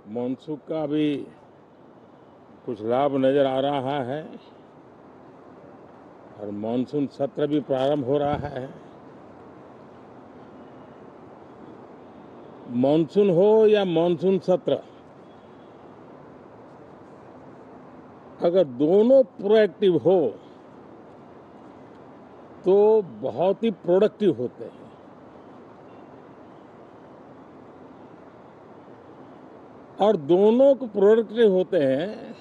Monsoon का भी कुछ लाभ नजर आ रहा है और मानसून सत्र भी प्रारंभ हो रहा है। मानसून हो या मानसून सत्र, अगर दोनों प्रोएक्टिव हो तो बहुत ही प्रोडक्टिव होते हैं। और दोनों को प्रोडक्टिव होते हैं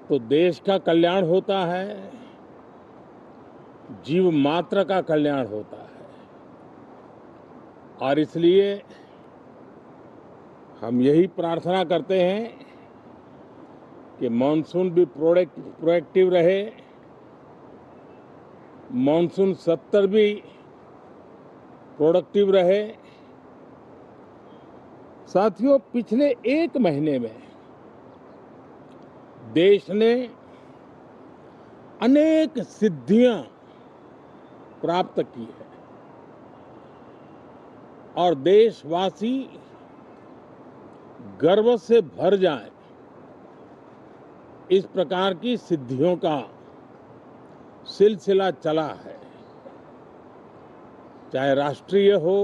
तो देश का कल्याण होता है, जीव मात्र का कल्याण होता है। और इसलिए हम यही प्रार्थना करते हैं कि मानसून भी प्रोएक्टिव रहे, मानसून सत्र भी प्रोडक्टिव रहे। साथियों, पिछले एक महीने में देश ने अनेक सिद्धियां प्राप्त की है और देशवासी गर्व से भर जाएं, इस प्रकार की सिद्धियों का सिलसिला चला है। चाहे राष्ट्रीय हो,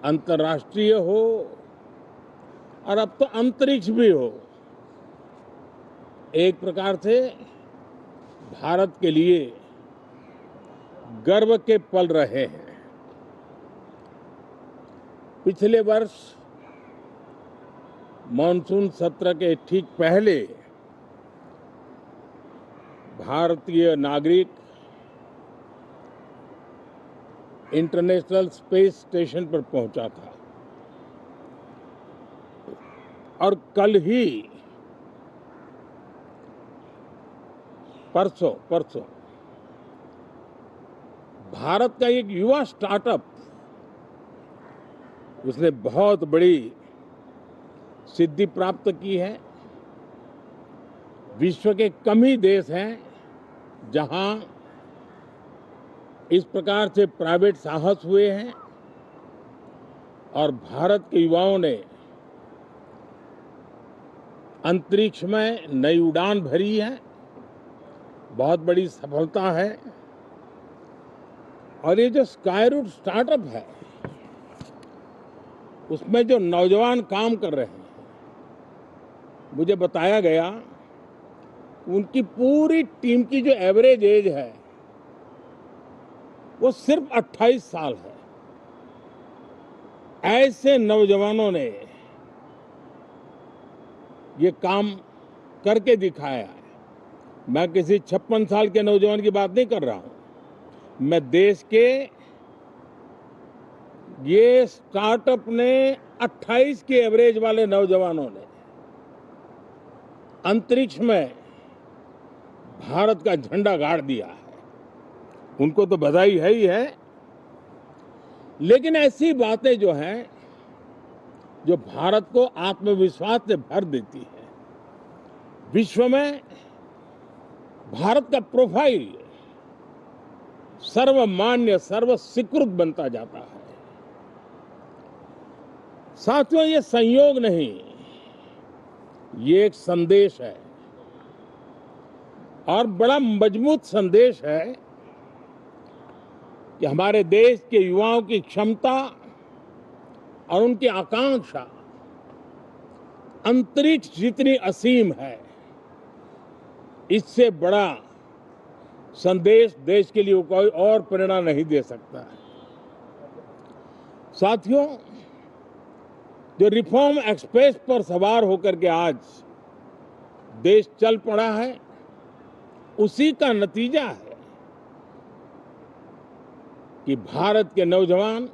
अंतर्राष्ट्रीय हो और अब तो अंतरिक्ष भी हो। एक प्रकार से भारत के लिए गर्व के पल रहे हैं। पिछले वर्ष मानसून सत्र के ठीक पहले भारतीय नागरिक इंटरनेशनल स्पेस स्टेशन पर पहुंचा था और कल ही परसों भारत का एक युवा स्टार्टअप, उसने बहुत बड़ी सिद्धि प्राप्त की है। विश्व के कम ही देश हैं जहां इस प्रकार से प्राइवेट साहस हुए हैं और भारत के युवाओं ने अंतरिक्ष में नई उड़ान भरी है। बहुत बड़ी सफलता है। और ये जो स्काईरूट स्टार्टअप है, उसमें जो नौजवान काम कर रहे हैं, मुझे बताया गया उनकी पूरी टीम की जो एवरेज एज है वो सिर्फ 28 साल है। ऐसे नौजवानों ने ये काम करके दिखाया है। मैं किसी 56 साल के नौजवान की बात नहीं कर रहा हूं। मैं देश के ये स्टार्टअप ने 28 के एवरेज वाले नौजवानों ने अंतरिक्ष में भारत का झंडा गाड़ दिया है। उनको तो बधाई है ही है, लेकिन ऐसी बातें जो हैं जो भारत को आत्मविश्वास से भर देती है। विश्व में भारत का प्रोफाइल सर्वमान्य, सर्वस्वीकृत बनता जाता है। साथियों, ये संयोग नहीं, ये एक संदेश है और बड़ा मजबूत संदेश है कि हमारे देश के युवाओं की क्षमता और उनकी आकांक्षा अंतरिक्ष जितनी असीम है, इससे बड़ा संदेश देश के लिए कोई और प्रेरणा नहीं दे सकता है। साथियों, जो रिफॉर्म एक्सप्रेस पर सवार होकर के आज देश चल पड़ा है, उसी का नतीजा है कि भारत के नौजवान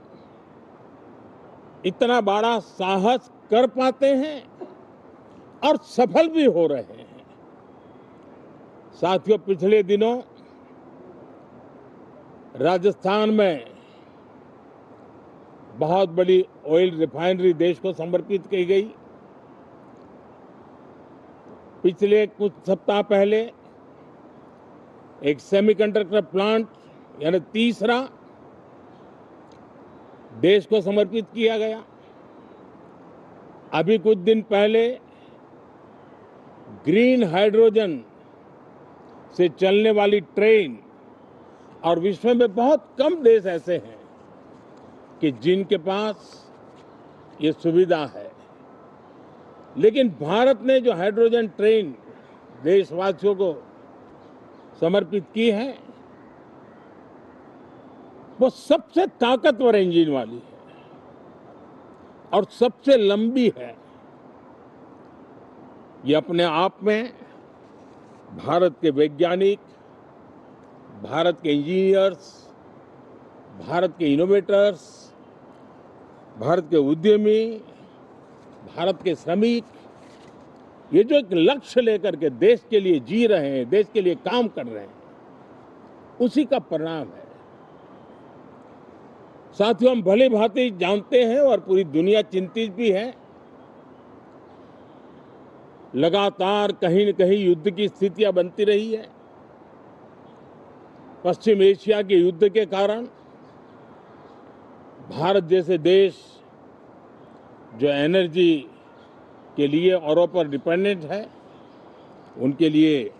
इतना बड़ा साहस कर पाते हैं और सफल भी हो रहे हैं। साथियों, पिछले दिनों राजस्थान में बहुत बड़ी ऑयल रिफाइनरी देश को समर्पित की गई। पिछले कुछ सप्ताह पहले एक सेमीकंडक्टर प्लांट, यानी तीसरा, देश को समर्पित किया गया। अभी कुछ दिन पहले ग्रीन हाइड्रोजन से चलने वाली ट्रेन, और विश्व में बहुत कम देश ऐसे हैं कि जिनके पास ये सुविधा है, लेकिन भारत ने जो हाइड्रोजन ट्रेन देशवासियों को समर्पित की है, वो सबसे ताकतवर इंजन वाली है और सबसे लंबी है। ये अपने आप में भारत के वैज्ञानिक, भारत के इंजीनियर्स, भारत के इनोवेटर्स, भारत के उद्यमी, भारत के श्रमिक, ये जो एक लक्ष्य लेकर के देश के लिए जी रहे हैं, देश के लिए काम कर रहे हैं, उसी का परिणाम है। साथियों, हम भली भांति जानते हैं और पूरी दुनिया चिंतित भी है, लगातार कहीं न कहीं युद्ध की स्थितियां बनती रही है। पश्चिम एशिया के युद्ध के कारण भारत जैसे देश जो एनर्जी के लिए औरों पर डिपेंडेंट है, उनके लिए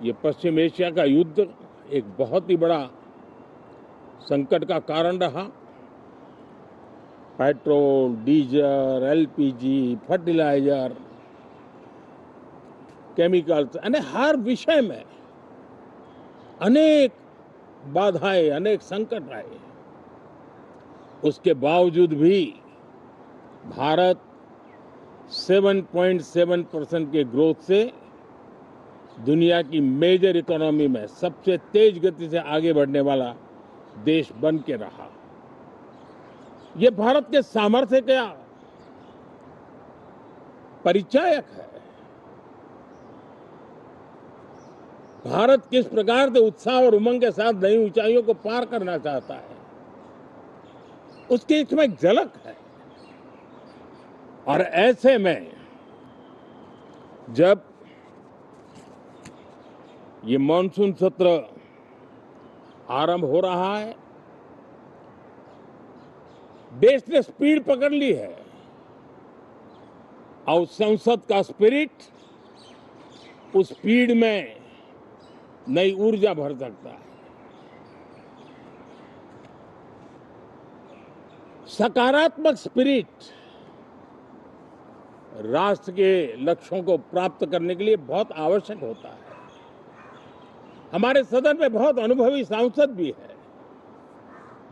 ये पश्चिम एशिया का युद्ध एक बहुत ही बड़ा संकट का कारण रहा। Petrol, diesel, LPG, fertiliser, chemicals, यानी हर विषय में अनेक बाधाएं, अनेक संकट आए। उसके बावजूद भी भारत 7.7% के ग्रोथ से दुनिया की मेजर इकोनॉमी में सबसे तेज गति से आगे बढ़ने वाला देश बन के रहा। ये भारत के सामर्थ्य का परिचायक है। भारत किस प्रकार से उत्साह और उमंग के साथ नई ऊंचाइयों को पार करना चाहता है, उसकी इसमें एक झलक है। और ऐसे में जब ये मॉनसून सत्र आरंभ हो रहा है, देश ने स्पीड पकड़ ली है और संसद का स्पिरिट उस स्पीड में नई ऊर्जा भर सकता है। सकारात्मक स्पिरिट राष्ट्र के लक्ष्यों को प्राप्त करने के लिए बहुत आवश्यक होता है। हमारे सदन में बहुत अनुभवी सांसद भी है,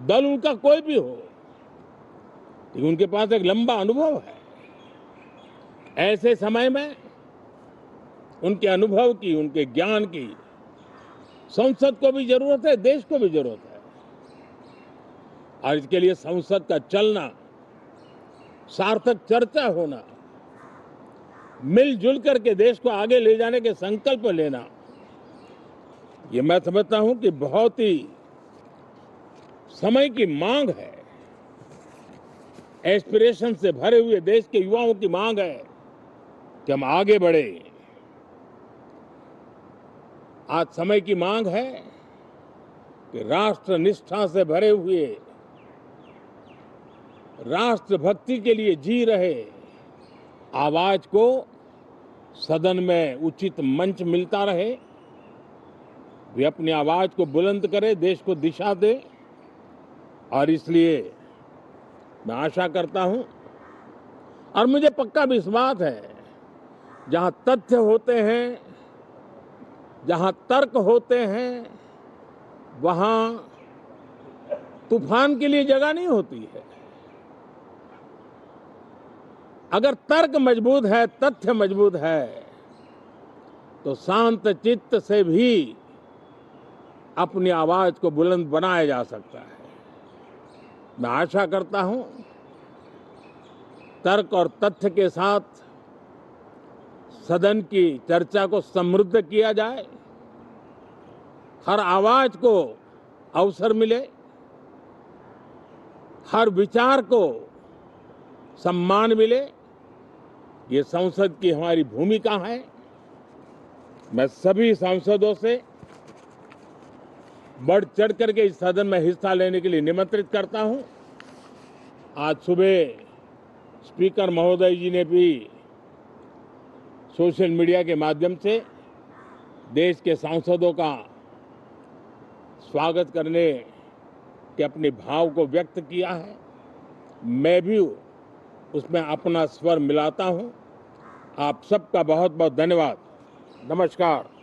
दल उनका कोई भी हो, लेकिन उनके पास एक लंबा अनुभव है। ऐसे समय में उनके अनुभव की, उनके ज्ञान की संसद को भी जरूरत है, देश को भी जरूरत है। और इसके लिए संसद का चलना, सार्थक चर्चा होना, मिलजुल करके देश को आगे ले जाने के संकल्प लेना, ये मैं समझता हूं कि बहुत ही समय की मांग है। एस्पिरेशन से भरे हुए देश के युवाओं की मांग है कि हम आगे बढ़े। आज समय की मांग है कि राष्ट्र निष्ठा से भरे हुए, राष्ट्र भक्ति के लिए जी रहे आवाज को सदन में उचित मंच मिलता रहे, वे अपनी आवाज को बुलंद करे, देश को दिशा दे। और इसलिए मैं आशा करता हूं और मुझे पक्का विश्वास है, जहां तथ्य होते हैं, जहां तर्क होते हैं, वहां तूफान के लिए जगह नहीं होती है। अगर तर्क मजबूत है, तथ्य मजबूत है, तो शांत चित्त से भी अपनी आवाज को बुलंद बनाया जा सकता है। मैं आशा करता हूं तर्क और तथ्य के साथ सदन की चर्चा को समृद्ध किया जाए, हर आवाज को अवसर मिले, हर विचार को सम्मान मिले। ये संसद की हमारी भूमिका है। मैं सभी सांसदों से बढ़ चढ़ करके इस सदन में हिस्सा लेने के लिए निमंत्रित करता हूं। आज सुबह स्पीकर महोदय जी ने भी सोशल मीडिया के माध्यम से देश के सांसदों का स्वागत करने के अपने भाव को व्यक्त किया है। मैं भी उसमें अपना स्वर मिलाता हूं। आप सबका बहुत बहुत धन्यवाद। नमस्कार।